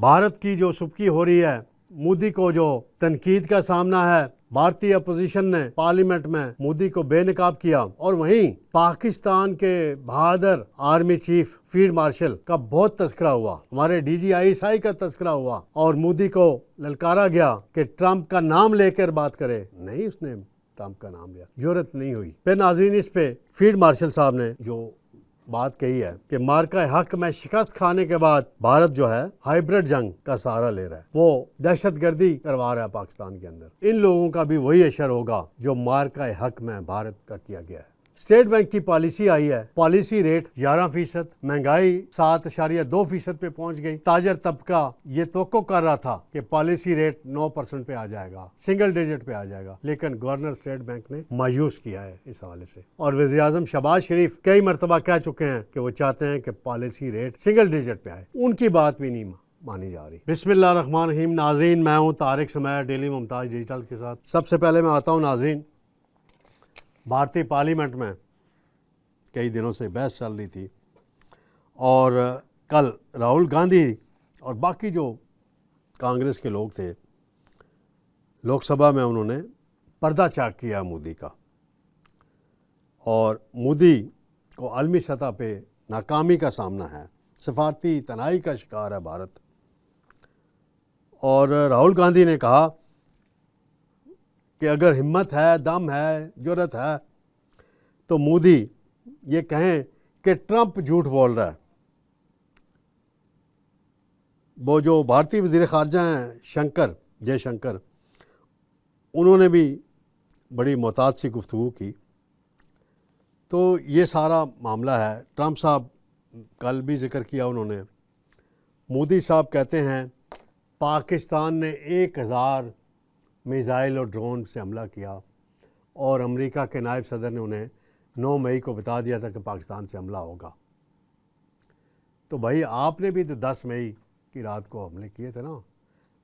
भारत की जो सुबकी हो रही है, मोदी को जो तनकीद का सामना है, भारतीय अपोजिशन ने पार्लियामेंट में मोदी को बेनकाब किया, और वहीं पाकिस्तान के बहादुर आर्मी चीफ फील्ड मार्शल का बहुत तस्करा हुआ, हमारे DGISI का तस्करा हुआ, और मोदी को ललकारा गया कि ट्रंप का नाम लेकर बात करे। नहीं, उसने ट्रंप का नाम लिया, जरूरत नहीं हुई। फिर नाज़रीन, इस पे फील्ड मार्शल साहब ने जो बात कही है कि मार्का हक में शिकस्त खाने के बाद भारत जो है हाइब्रिड जंग का सहारा ले रहा है, वो दहशतगर्दी करवा रहा है पाकिस्तान के अंदर। इन लोगों का भी वही असर होगा जो मार्का हक में भारत का किया गया है। स्टेट बैंक की पॉलिसी आई है, पॉलिसी रेट 11%, महंगाई 7.2% पे पहुंच गई। ताजर तबका ये तवक्को कर रहा था कि पॉलिसी रेट 9% पे आ जाएगा, सिंगल डिजिट पे आ जाएगा, लेकिन गवर्नर स्टेट बैंक ने मायूस किया है इस हवाले से। और वज़ीर आज़म शहबाज शरीफ कई मरतबा कह चुके हैं कि वो चाहते हैं कि पॉलिसी रेट सिंगल डिजिट पे आए, उनकी बात भी नहीं मानी जा रही। बिस्मिल्लाहिर्रहमानिर्रहीम। नाज़रीन, मैं हूँ तारिक सुमैर, डेली मुमताज़ डिजिटल के साथ। सबसे पहले मैं आता हूँ नाज़रीन, भारतीय पार्लियामेंट में कई दिनों से बहस चल रही थी, और कल राहुल गांधी और बाकी जो कांग्रेस के लोग थे, लोकसभा में उन्होंने पर्दा चाक किया मोदी का, और मोदी को आलमी सतह पे नाकामी का सामना है, सफारती तनाई का शिकार है भारत। और राहुल गांधी ने कहा कि अगर हिम्मत है, दम है, जुर्रत है, तो मोदी ये कहें कि ट्रंप झूठ बोल रहा है। वो जो भारतीय वज़ीर ख़ारजा हैं जयशंकर, उन्होंने भी बड़ी मोहतात सी गुफ्तगू की। तो ये सारा मामला है। ट्रंप साहब कल भी जिक्र किया उन्होंने। मोदी साहब कहते हैं पाकिस्तान ने 1000 मिसाइल और ड्रोन से हमला किया, और अमेरिका के नायब सदर ने उन्हें 9 मई को बता दिया था कि पाकिस्तान से हमला होगा। तो भाई, आपने भी तो 10 मई की रात को हमले किए थे ना,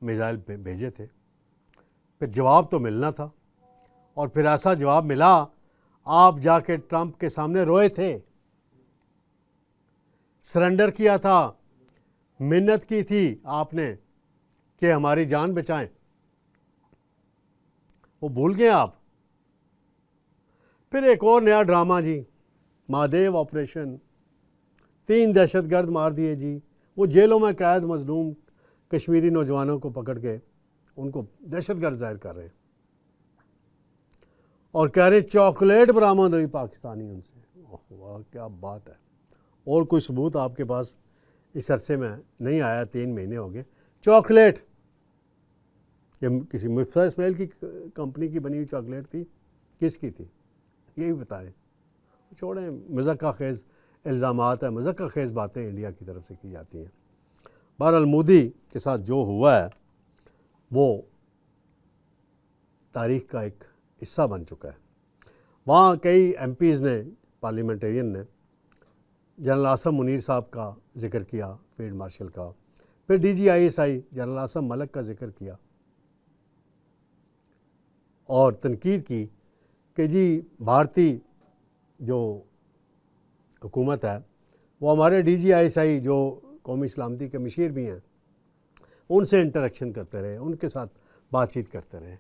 मिसाइल भेजे थे, फिर जवाब तो मिलना था। और फिर ऐसा जवाब मिला, आप जाके ट्रंप के सामने रोए थे, सरेंडर किया था, मिन्नत की थी आपने कि हमारी जान बचाएं। वो भूल गए आप। फिर एक और नया ड्रामा जी, महादेव ऑपरेशन, 3 दहशतगर्द मार दिए जी। वो जेलों में कैद मजलूम कश्मीरी नौजवानों को पकड़ के उनको दहशतगर्द जाहिर कर रहे हैं, और कह रहे चॉकलेट बरामद हुई पाकिस्तानी उनसे। वाह, क्या बात है। और कोई सबूत आपके पास इस अरसे में नहीं आया, 3 महीने हो गए। चॉकलेट ये किसी मिफ्ता इस्माइल की कंपनी की बनी हुई चॉकलेट थी, किसकी थी ये भी बताएं। छोड़ें, मज़ाक़ खेज़ इल्ज़ामात है, मज़ाक़ खेज़ बातें इंडिया की तरफ से की जाती हैं। बहरहाल, मोदी के साथ जो हुआ है वो तारीख़ का एक हिस्सा बन चुका है। वहाँ कई MPs ने, पार्लियामेंटेरियन ने जनरल आसम मुनीर साहब का ज़िक्र किया, फील्ड मार्शल का। फिर DGISI जनरल आसम मलिक का ज़िक्र किया, और तनकीद की कि जी भारतीय जो हुकूमत है वो हमारे DGISI जो कौमी सलामती के मशीर भी हैं, उनसे इंटरेक्शन करते रहे, उनके साथ बातचीत करते रहे।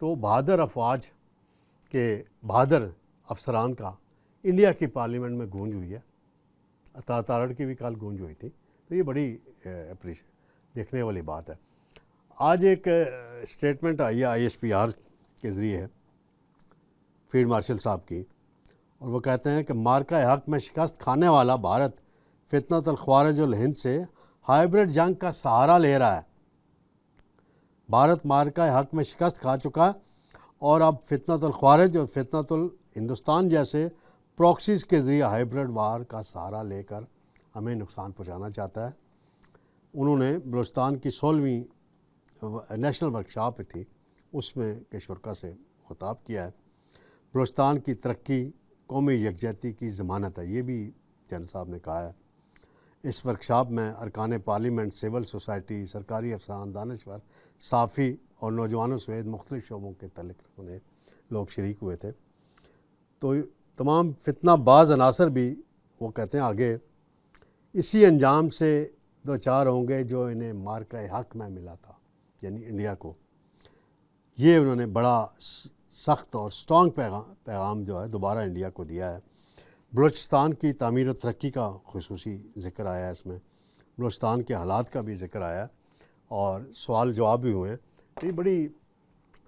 तो बहादुर अफवाज के बहादुर अफसरान का इंडिया की पार्लियामेंट में गूंज हुई है। तारड़ की भी कल गूंज हुई थी। तो ये बड़ी देखने वाली बात है। आज एक स्टेटमेंट आई है ISPR के ज़रिए फील्ड मार्शल साहब की, और वो कहते हैं कि मार्का हक में शिकस्त खाने वाला भारत फितनतुल ख्वारिज उल हिंद से हाइब्रिड जंग का सहारा ले रहा है। भारत मार्का हक में शिकस्त खा चुका, और अब फितनतुल ख्वारिज और फितनतुल हिंदुस्तान जैसे प्रॉक्सीज़ के ज़रिए हाइब्रिड वार का सहारा लेकर हमें नुकसान पहुँचाना चाहता है। उन्होंने बलूचिस्तान की 16वीं नेशनल वर्कशॉप थी, उसमें के शुरा से खिताब किया है। बलूचिस्तान की तरक्की कौमी यकजहती की ज़मानत है, ये भी जनरल साहब ने कहा है। इस वर्कशॉप में अरकान पार्लियामेंट, सिविल सोसाइटी, सरकारी अफसरान, दानिशवर, साफ़ी और नौजवानों समेत मुख्तलिफ शोबों के तल्लुक़ रखने लोग शरीक हुए थे। तो तमाम फितना बाज़ अनासर भी, वो कहते हैं आगे, इसी अंजाम से دو چار ہوں گے جو انہیں مارکہ حق میں ملا تھا، یعنی انڈیا کو، یہ انہوں نے بڑا سخت اور سٹرانگ پیغام جو ہے دوبارہ انڈیا کو دیا ہے۔ بلوچستان کی تعمیر و ترقی کا خصوصی ذکر آیا ہے اس میں، بلوچستان کے حالات کا بھی ذکر آیا ہے اور سوال جواب بھی ہوئے ہیں۔ یہ بڑی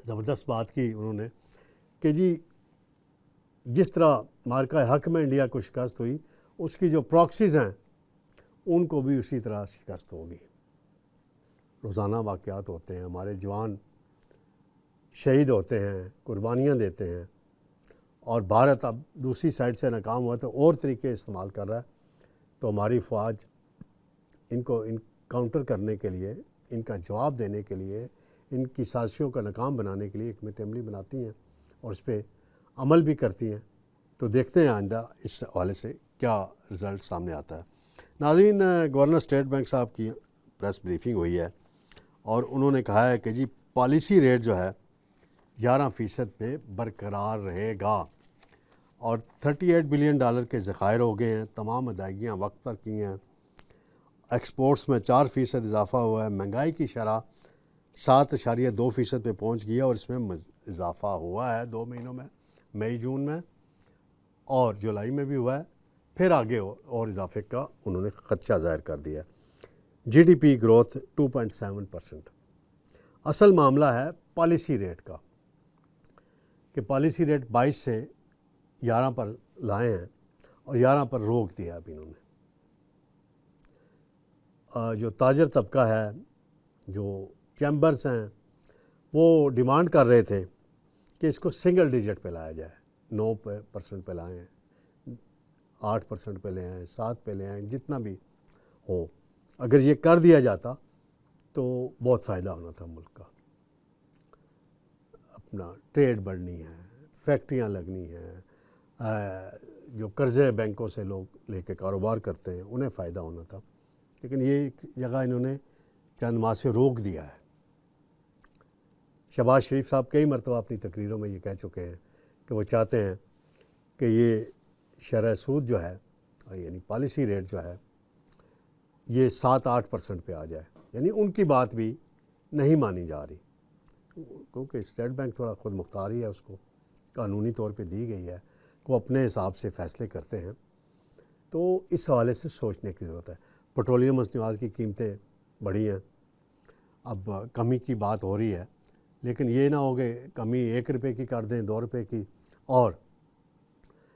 زبردست بات کی انہوں نے کہ جی جس طرح مارکہ حق میں انڈیا کو شکست ہوئی، اس کی جو پراکسیز ہیں ان کو بھی اسی طرح شکست ہوگی۔ روزانہ واقعات ہوتے ہیں، ہمارے جوان شہید ہوتے ہیں، قربانیاں دیتے ہیں، اور بھارت اب دوسری سائڈ سے ناکام ہوا تو اور طریقے استعمال کر رہا ہے، تو ہماری فوج ان کو انکاؤنٹر کرنے کے لیے، ان کا جواب دینے کے لیے، ان کی سازشوں کا ناکام بنانے کے لیے حکمت عملی بناتی ہیں اور اس پہ عمل بھی کرتی ہیں۔ تو دیکھتے ہیں آئندہ اس حوالے سے کیا رزلٹ سامنے آتا ہے۔ ناظرین، گورنر اسٹیٹ بینک صاحب کی پریس بریفنگ ہوئی ہے اور انہوں نے کہا ہے کہ جی پالیسی ریٹ جو ہے 11% پہ برقرار رہے گا اور $38 بلین کے ذخائر ہو گئے ہیں، تمام ادائیگیاں وقت پر کی ہیں، ایکسپورٹس میں 4% اضافہ ہوا ہے، مہنگائی کی شرح 7.2% پہ پہنچ گئی ہے اور اس میں اضافہ ہوا ہے 2 مہینوں میں، مئی جون میں اور جولائی میں بھی ہوا ہے، پھر آگے اور اضافے کا انہوں نے خدشہ ظاہر کر دیا ہے۔ G D P growth 2.7%۔ اصل معاملہ ہے پالیسی ریٹ کا کہ پالیسی ریٹ 22 سے 11 پر لائے ہیں اور 11 پر روک دیا اب انہوں نے۔ جو تاجر طبقہ ہے، جو چیمبرز ہیں، وہ ڈیمانڈ کر رہے تھے کہ اس کو سنگل ڈیجٹ پہ لایا جائے، 9% پہ لائیں، 8% پہ لے آئیں، 7 پہ لے آئیں، جتنا بھی ہو۔ اگر یہ کر دیا جاتا تو بہت فائدہ ہونا تھا ملک کا، اپنا ٹریڈ بڑھنی ہے، فیکٹریاں لگنی ہیں، جو قرضے بینکوں سے لوگ لے کے کاروبار کرتے ہیں انہیں فائدہ ہونا تھا، لیکن یہ ایک جگہ انہوں نے چند ماہ سے روک دیا ہے۔ شہباز شریف صاحب کئی مرتبہ اپنی تقریروں میں یہ کہہ چکے ہیں کہ وہ چاہتے ہیں کہ یہ شرح سود جو ہے، یعنی پالیسی ریٹ جو ہے، یہ 7-8% پہ آ جائے، یعنی ان کی بات بھی نہیں مانی جا رہی، کیونکہ اسٹیٹ بینک تھوڑا خود مختار ہی ہے، اس کو قانونی طور پہ دی گئی ہے، وہ اپنے حساب سے فیصلے کرتے ہیں۔ تو اس حوالے سے سوچنے کی ضرورت ہے۔ پیٹرولیم مصنوعات کی قیمتیں بڑھی ہیں، اب کمی کی بات ہو رہی ہے، لیکن یہ نہ ہو کہ کمی 1 روپے کی کر دیں، 2 روپے کی، اور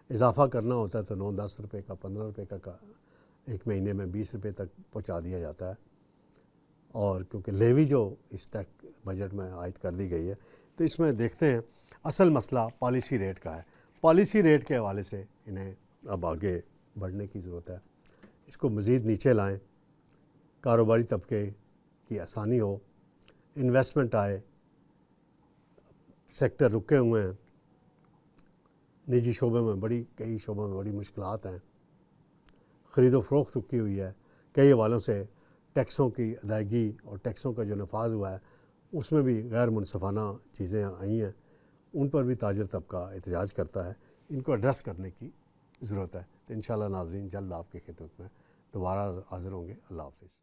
اضافہ کرنا ہوتا ہے تو 9-10 روپے کا، 15 روپے کا ایک مہینے میں 20 روپے تک پہنچا دیا جاتا ہے۔ اور کیونکہ لیوی جو اس ٹیک بجٹ میں عائد کر دی گئی ہے، تو اس میں دیکھتے ہیں اصل مسئلہ پالیسی ریٹ کا ہے۔ پالیسی ریٹ کے حوالے سے انہیں اب آگے بڑھنے کی ضرورت ہے، اس کو مزید نیچے لائیں، کاروباری طبقے کی آسانی ہو، انویسٹمنٹ آئے، سیکٹر رکے ہوئے ہیں، نجی شعبے میں کئی شعبوں میں بڑی مشکلات ہیں، خرید و فروخت رکی ہوئی ہے، کئی حوالوں سے ٹیکسوں کی ادائیگی اور ٹیکسوں کا جو نفاذ ہوا ہے اس میں بھی غیر منصفانہ چیزیں آئی ہیں، ان پر بھی تاجر طبقہ احتجاج کرتا ہے، ان کو ایڈریس کرنے کی ضرورت ہے۔ تو انشاءاللہ ناظرین جلد آپ کی خدمت میں دوبارہ حاضر ہوں گے۔ اللہ حافظ۔